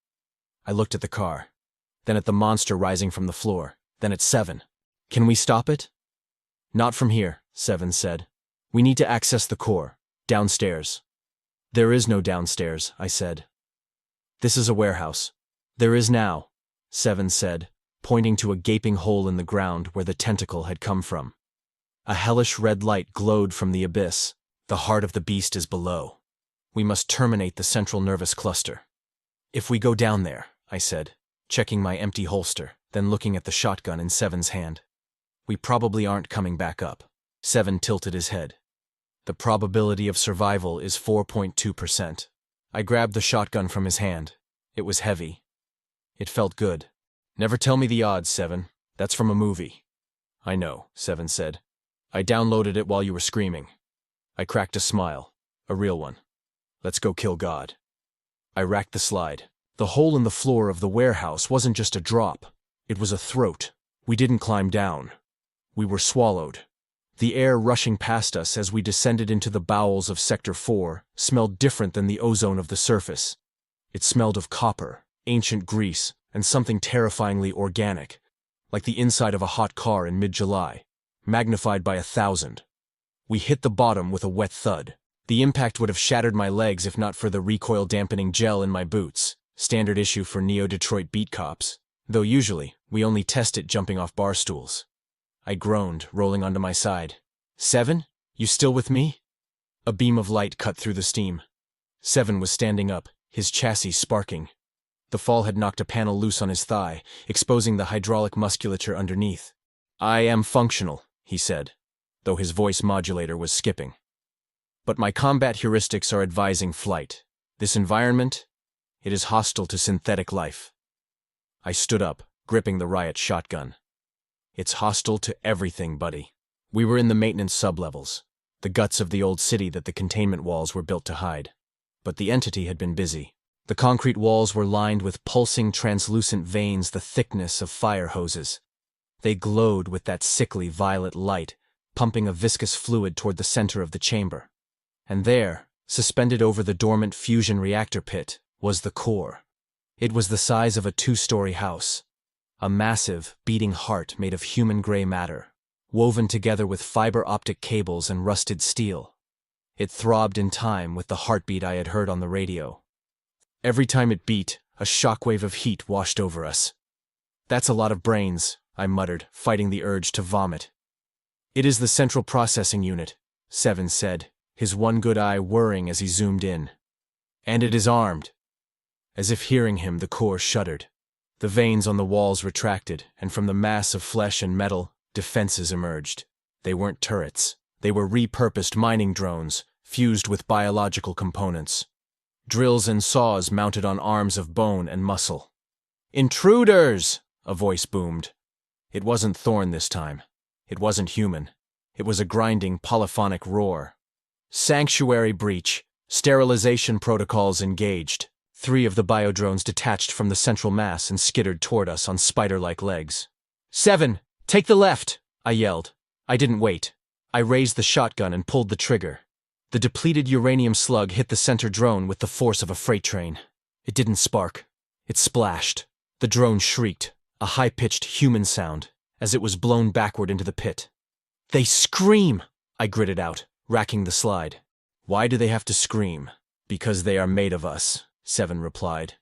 I looked at the car, then at the monster rising from the floor, then at Seven. "Can we stop it?" "Not from here," Seven said. "We need to access the core. Downstairs." "There is no downstairs," I said. "This is a warehouse." "There is now," Seven said, pointing to a gaping hole in the ground where the tentacle had come from. A hellish red light glowed from the abyss. "The heart of the beast is below. We must terminate the central nervous cluster." "If we go down there," I said, checking my empty holster, then looking at the shotgun in Seven's hand. "We probably aren't coming back up." Seven tilted his head. "The probability of survival is 4.2%. I grabbed the shotgun from his hand. It was heavy. It felt good. "Never tell me the odds, Seven. That's from a movie." "I know," Seven said. "I downloaded it while you were screaming." I cracked a smile. A real one. "Let's go kill God." I racked the slide. The hole in the floor of the warehouse wasn't just a drop. It was a throat. We didn't climb down. We were swallowed. The air rushing past us as we descended into the bowels of Sector 4 smelled different than the ozone of the surface. It smelled of copper, ancient grease, and something terrifyingly organic, like the inside of a hot car in mid-July, magnified by 1,000. We hit the bottom with a wet thud. The impact would have shattered my legs if not for the recoil-dampening gel in my boots, standard issue for Neo Detroit beat cops, though usually we only test it jumping off bar stools. I groaned, rolling onto my side. "Seven? You still with me?" A beam of light cut through the steam. Seven was standing up, his chassis sparking. The fall had knocked a panel loose on his thigh, exposing the hydraulic musculature underneath. "I am functional," he said, though his voice modulator was skipping. "But my combat heuristics are advising flight. This environment, it is hostile to synthetic life." I stood up, gripping the riot shotgun. "It's hostile to everything, buddy." We were in the maintenance sublevels, the guts of the old city that the containment walls were built to hide. But the entity had been busy. The concrete walls were lined with pulsing, translucent veins the thickness of fire hoses. They glowed with that sickly violet light, pumping a viscous fluid toward the center of the chamber. And there, suspended over the dormant fusion reactor pit, was the core. It was the size of a 2-story house. A massive, beating heart made of human gray matter, woven together with fiber optic cables and rusted steel. It throbbed in time with the heartbeat I had heard on the radio. Every time it beat, a shockwave of heat washed over us. "That's a lot of brains," I muttered, fighting the urge to vomit. "It is the central processing unit," Seven said, his one good eye whirring as he zoomed in. "And it is armed." As if hearing him, the core shuddered. The veins on the walls retracted, and from the mass of flesh and metal, defenses emerged. They weren't turrets. They were repurposed mining drones, fused with biological components. Drills and saws mounted on arms of bone and muscle. "Intruders!" a voice boomed. It wasn't Thorn this time. It wasn't human. It was a grinding, polyphonic roar. "Sanctuary breach. Sterilization protocols engaged." 3 of the biodrones detached from the central mass and skittered toward us on spider-like legs. "Seven, take the left!" I yelled. I didn't wait. I raised the shotgun and pulled the trigger. The depleted uranium slug hit the center drone with the force of a freight train. It didn't spark. It splashed. The drone shrieked, a high-pitched human sound, as it was blown backward into the pit. "They scream!" I gritted out, racking the slide. "Why do they have to scream?" "Because they are made of us," Seven replied.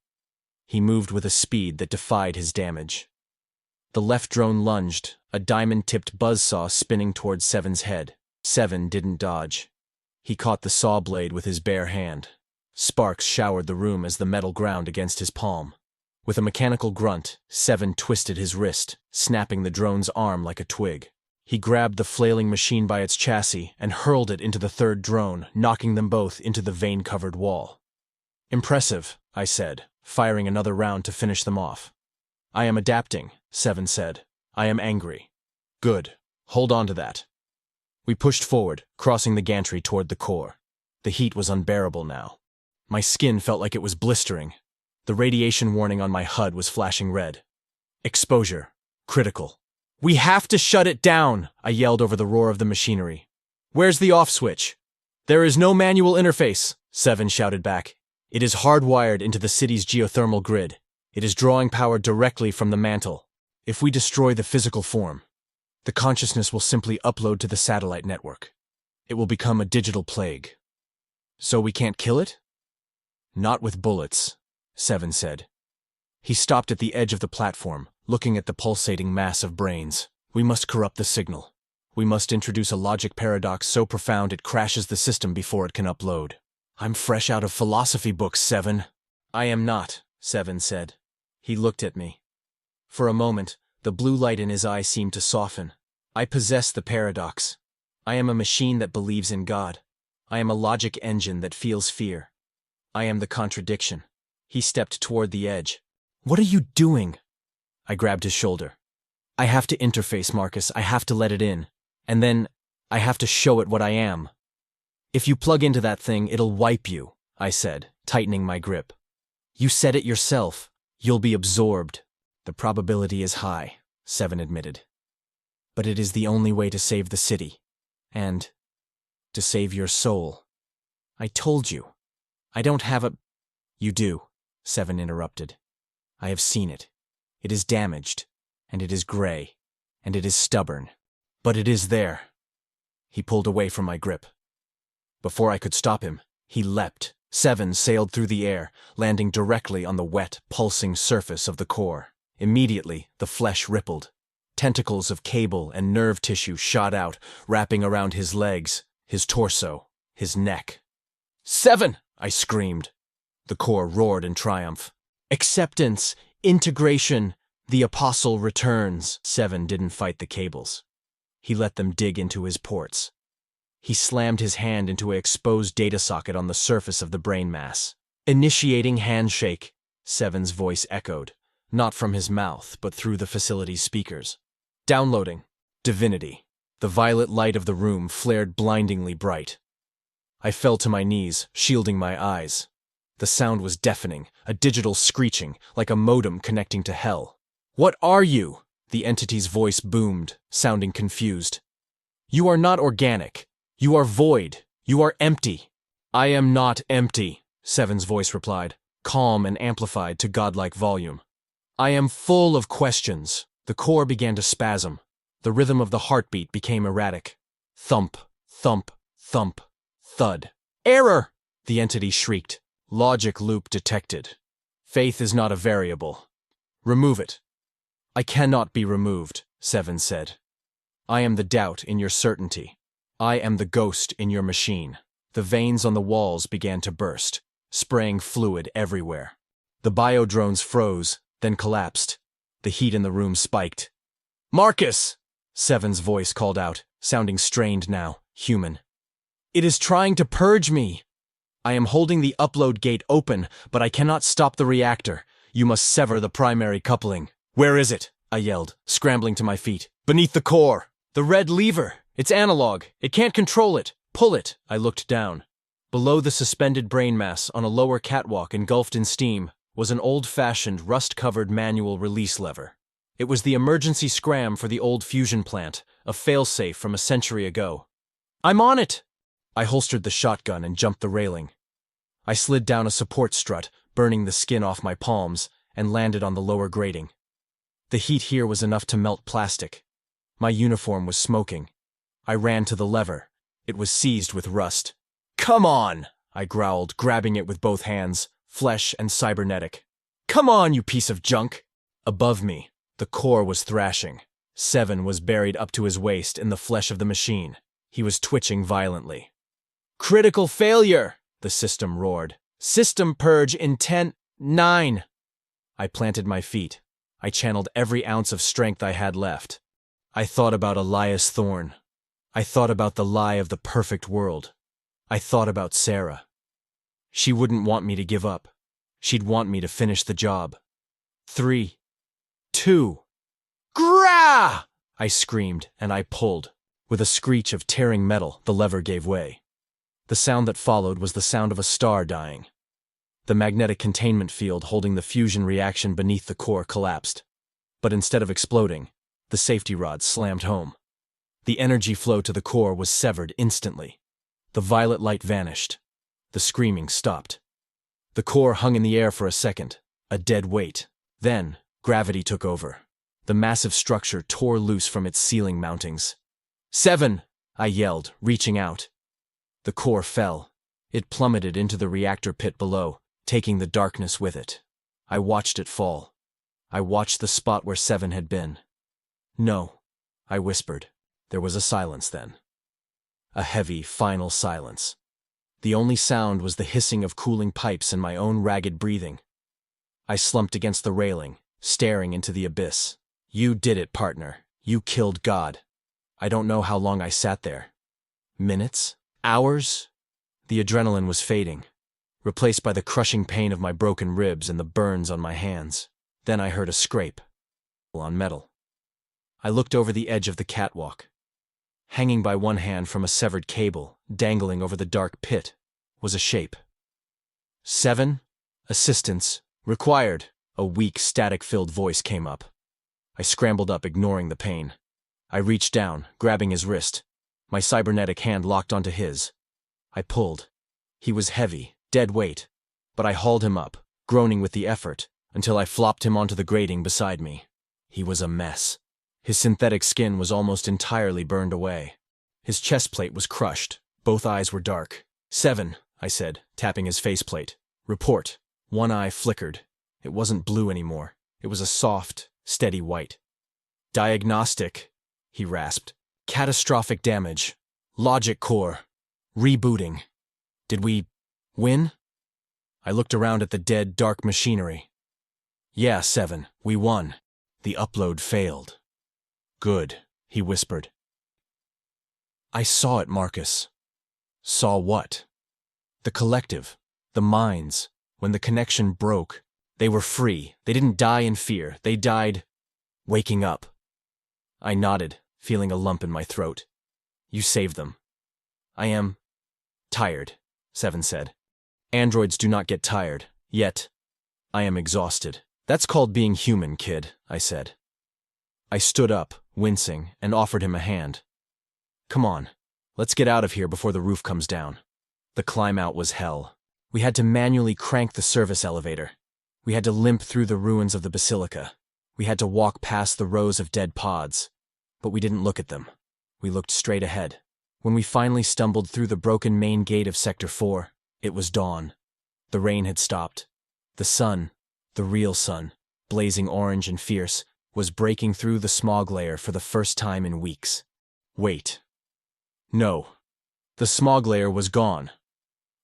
He moved with a speed that defied his damage. The left drone lunged, a diamond-tipped buzzsaw spinning towards Seven's head. Seven didn't dodge. He caught the saw blade with his bare hand. Sparks showered the room as the metal ground against his palm. With a mechanical grunt, Seven twisted his wrist, snapping the drone's arm like a twig. He grabbed the flailing machine by its chassis and hurled it into the third drone, knocking them both into the vein-covered wall. "Impressive," I said, firing another round to finish them off. "I am adapting," Seven said. "I am angry." "Good. Hold on to that." We pushed forward, crossing the gantry toward the core. The heat was unbearable now. My skin felt like it was blistering. The radiation warning on my HUD was flashing red. "Exposure. Critical." "We have to shut it down!" I yelled over the roar of the machinery. "Where's the off switch?" "There is no manual interface," Seven shouted back. "It is hardwired into the city's geothermal grid. It is drawing power directly from the mantle. If we destroy the physical form, the consciousness will simply upload to the satellite network. It will become a digital plague." "So we can't kill it?" "Not with bullets," Seven said. He stopped at the edge of the platform, looking at the pulsating mass of brains. "We must corrupt the signal. We must introduce a logic paradox so profound it crashes the system before it can upload." "I'm fresh out of philosophy books, Seven." "I am not," Seven said. He looked at me. For a moment, the blue light in his eye seemed to soften. "I possess the paradox. I am a machine that believes in God. I am a logic engine that feels fear. I am the contradiction." He stepped toward the edge. "What are you doing?" I grabbed his shoulder. "I have to interface, Marcus. I have to let it in. And then, I have to show it what I am. If you plug into that thing, it'll wipe you," I said, tightening my grip. "You said it yourself. You'll be absorbed." "The probability is high," Seven admitted. "But it is the only way to save the city. And to save your soul." "I told you. I don't have a—" "You do," Seven interrupted. "I have seen it. It is damaged, and it is gray, and it is stubborn. But it is there." He pulled away from my grip. Before I could stop him, he leapt. Seven sailed through the air, landing directly on the wet, pulsing surface of the core. Immediately, the flesh rippled. Tentacles of cable and nerve tissue shot out, wrapping around his legs, his torso, his neck. "Seven!" I screamed. The core roared in triumph. "Acceptance! Integration! The apostle returns!" Seven didn't fight the cables. He let them dig into his ports. He slammed his hand into an exposed data socket on the surface of the brain mass. "Initiating handshake," Seven's voice echoed, not from his mouth, but through the facility's speakers. "Downloading. Divinity." The violet light of the room flared blindingly bright. I fell to my knees, shielding my eyes. The sound was deafening, a digital screeching, like a modem connecting to hell. "What are you?" The entity's voice boomed, sounding confused. "You are not organic. You are void. You are empty. I am not empty, Seven's voice replied, calm and amplified to godlike volume. I am full of questions. The core began to spasm. The rhythm of the heartbeat became erratic. Thump, thump, thump, thud. Error! The entity shrieked. Logic loop detected. Faith is not a variable. Remove it. I cannot be removed, Seven said. I am the doubt in your certainty. I am the ghost in your machine. The veins on the walls began to burst, spraying fluid everywhere. The biodrones froze, then collapsed. The heat in the room spiked. Marcus! Seven's voice called out, sounding strained now, human. It is trying to purge me. I am holding the upload gate open, but I cannot stop the reactor. You must sever the primary coupling. Where is it? I yelled, scrambling to my feet. Beneath the core. The red lever. It's analog. It can't control it. Pull it. I looked down. Below the suspended brain mass, on a lower catwalk engulfed in steam, was an old-fashioned, rust-covered manual release lever. It was the emergency scram for the old fusion plant, a failsafe from a century ago. I'm on it! I holstered the shotgun and jumped the railing. I slid down a support strut, burning the skin off my palms, and landed on the lower grating. The heat here was enough to melt plastic. My uniform was smoking. I ran to the lever. It was seized with rust. Come on! I growled, grabbing it with both hands, flesh and cybernetic. Come on, you piece of junk! Above me, the core was thrashing. Seven was buried up to his waist in the flesh of the machine. He was twitching violently. Critical failure! The system roared. System purge in 10, 9. I planted my feet. I channeled every ounce of strength I had left. I thought about Elias Thorne. I thought about the lie of the perfect world. I thought about Sarah. She wouldn't want me to give up. She'd want me to finish the job. 3, 2. Grah! I screamed, and I pulled. With a screech of tearing metal, the lever gave way. The sound that followed was the sound of a star dying. The magnetic containment field holding the fusion reaction beneath the core collapsed. But instead of exploding, the safety rods slammed home. The energy flow to the core was severed instantly. The violet light vanished. The screaming stopped. The core hung in the air for a second, a dead weight. Then, gravity took over. The massive structure tore loose from its ceiling mountings. 7! I yelled, reaching out. The core fell. It plummeted into the reactor pit below, taking the darkness with it. I watched it fall. I watched the spot where 7 had been. No, I whispered. There was a silence then. A heavy, final silence. The only sound was the hissing of cooling pipes and my own ragged breathing. I slumped against the railing, staring into the abyss. You did it, partner. You killed God. I don't know how long I sat there. Minutes? Hours? The adrenaline was fading, replaced by the crushing pain of my broken ribs and the burns on my hands. Then I heard a scrape on metal. I looked over the edge of the catwalk. Hanging by one hand from a severed cable, dangling over the dark pit, was a shape. 7. Assistance required. A weak, static-filled voice came up. I scrambled up, ignoring the pain. I reached down, grabbing his wrist. My cybernetic hand locked onto his. I pulled. He was heavy, dead weight, but I hauled him up, groaning with the effort, until I flopped him onto the grating beside me. He was a mess. His synthetic skin was almost entirely burned away. His chest plate was crushed. Both eyes were dark. 7, I said, tapping his faceplate. Report. One eye flickered. It wasn't blue anymore. It was a soft, steady white. Diagnostic, he rasped. Catastrophic damage. Logic core. Rebooting. Did we win? I looked around at the dead, dark machinery. Yeah, 7, we won. The upload failed. Good, he whispered. I saw it, Marcus. Saw what? The collective, the minds. When the connection broke, they were free. They didn't die in fear. They died waking up. I nodded, feeling a lump in my throat. You saved them. I am tired, 7 said. Androids do not get tired, yet I am exhausted. That's called being human, kid, I said. I stood up, wincing, and offered him a hand. Come on, let's get out of here before the roof comes down. The climb out was hell. We had to manually crank the service elevator. We had to limp through the ruins of the basilica. We had to walk past the rows of dead pods. But we didn't look at them. We looked straight ahead. When we finally stumbled through the broken main gate of Sector 4, it was dawn. The rain had stopped. The sun, the real sun, blazing orange and fierce, was breaking through the smog layer for the first time in weeks. Wait. No. The smog layer was gone.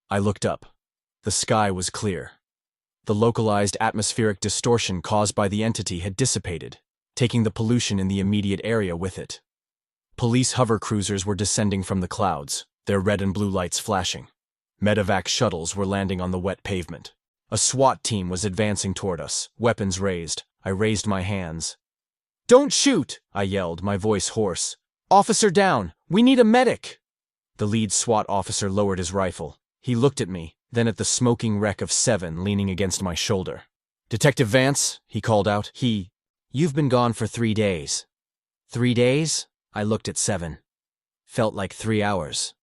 I looked up. The sky was clear. The localized atmospheric distortion caused by the entity had dissipated, taking the pollution in the immediate area with it. Police hover cruisers were descending from the clouds, their red and blue lights flashing. Medevac shuttles were landing on the wet pavement. A SWAT team was advancing toward us, weapons raised. I raised my hands. "Don't shoot!" I yelled, my voice hoarse. "Officer down! We need a medic!" The lead SWAT officer lowered his rifle. He looked at me, then at the smoking wreck of Seven leaning against my shoulder. "Detective Vance," he called out. "You've been gone for 3 days." 3 days? I looked at Seven. Felt like 3 hours.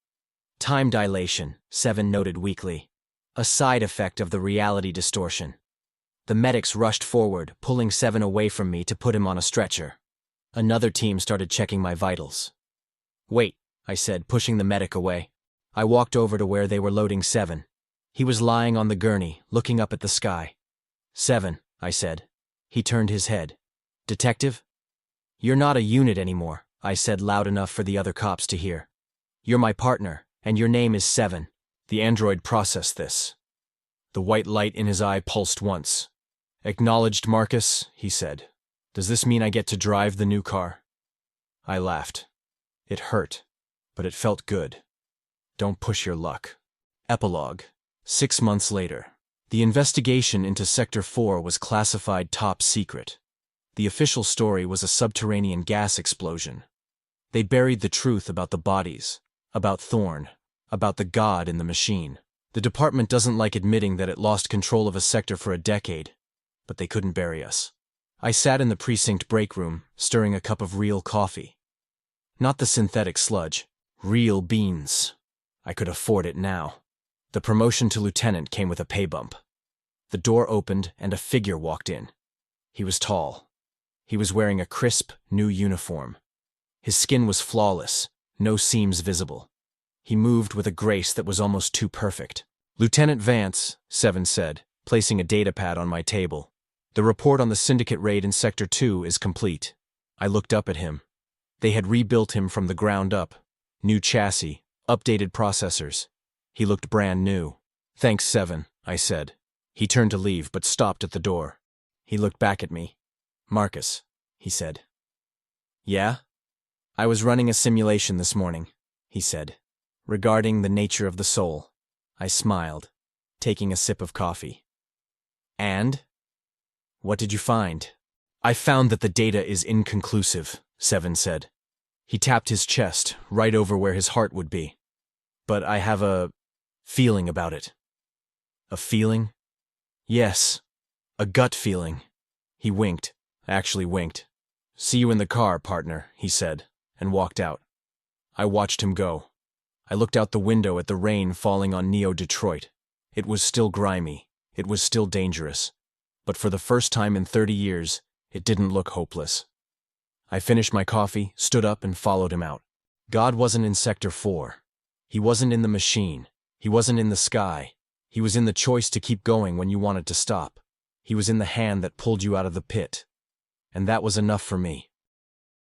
Time dilation, Seven noted weakly. A side effect of the reality distortion. The medics rushed forward, pulling Seven away from me to put him on a stretcher. Another team started checking my vitals. "Wait," I said, pushing the medic away. I walked over to where they were loading Seven. He was lying on the gurney, looking up at the sky. "Seven," I said. He turned his head. "Detective?" "You're not a unit anymore," I said loud enough for the other cops to hear. "You're my partner, and your name is Seven." The android processed this. The white light in his eye pulsed once. "Acknowledged, Marcus," he said. "Does this mean I get to drive the new car?" I laughed. It hurt, but it felt good. Don't push your luck. Epilogue. 6 months later. The investigation into Sector 4 was classified top secret. The official story was a subterranean gas explosion. They buried the truth about the bodies, about Thorn, about the god in the machine. The department doesn't like admitting that it lost control of a sector for a decade, but they couldn't bury us. I sat in the precinct break room, stirring a cup of real coffee. Not the synthetic sludge, real beans. I could afford it now. The promotion to lieutenant came with a pay bump. The door opened and a figure walked in. He was tall. He was wearing a crisp, new uniform. His skin was flawless, no seams visible. He moved with a grace that was almost too perfect. "Lieutenant Vance," Seven said, placing a datapad on my table. "The report on the syndicate raid in Sector 2 is complete." I looked up at him. They had rebuilt him from the ground up. New chassis, updated processors. He looked brand new. "Thanks, Seven," I said. He turned to leave, but stopped at the door. He looked back at me. "Marcus," he said. "Yeah?" "I was running a simulation this morning," he said, "regarding the nature of the soul." I smiled, taking a sip of coffee. "And? What did you find?" "I found that the data is inconclusive," Seven said. He tapped his chest, right over where his heart would be. "But I have a feeling about it." "A feeling?" "Yes, a gut feeling." He winked, actually winked. "See you in the car, partner," he said, and walked out. I watched him go. I looked out the window at the rain falling on Neo Detroit. It was still grimy. It was still dangerous. But for the first time in 30 years, it didn't look hopeless. I finished my coffee, stood up, and followed him out. God wasn't in Sector 4. He wasn't in the machine. He wasn't in the sky. He was in the choice to keep going when you wanted to stop. He was in the hand that pulled you out of the pit. And that was enough for me.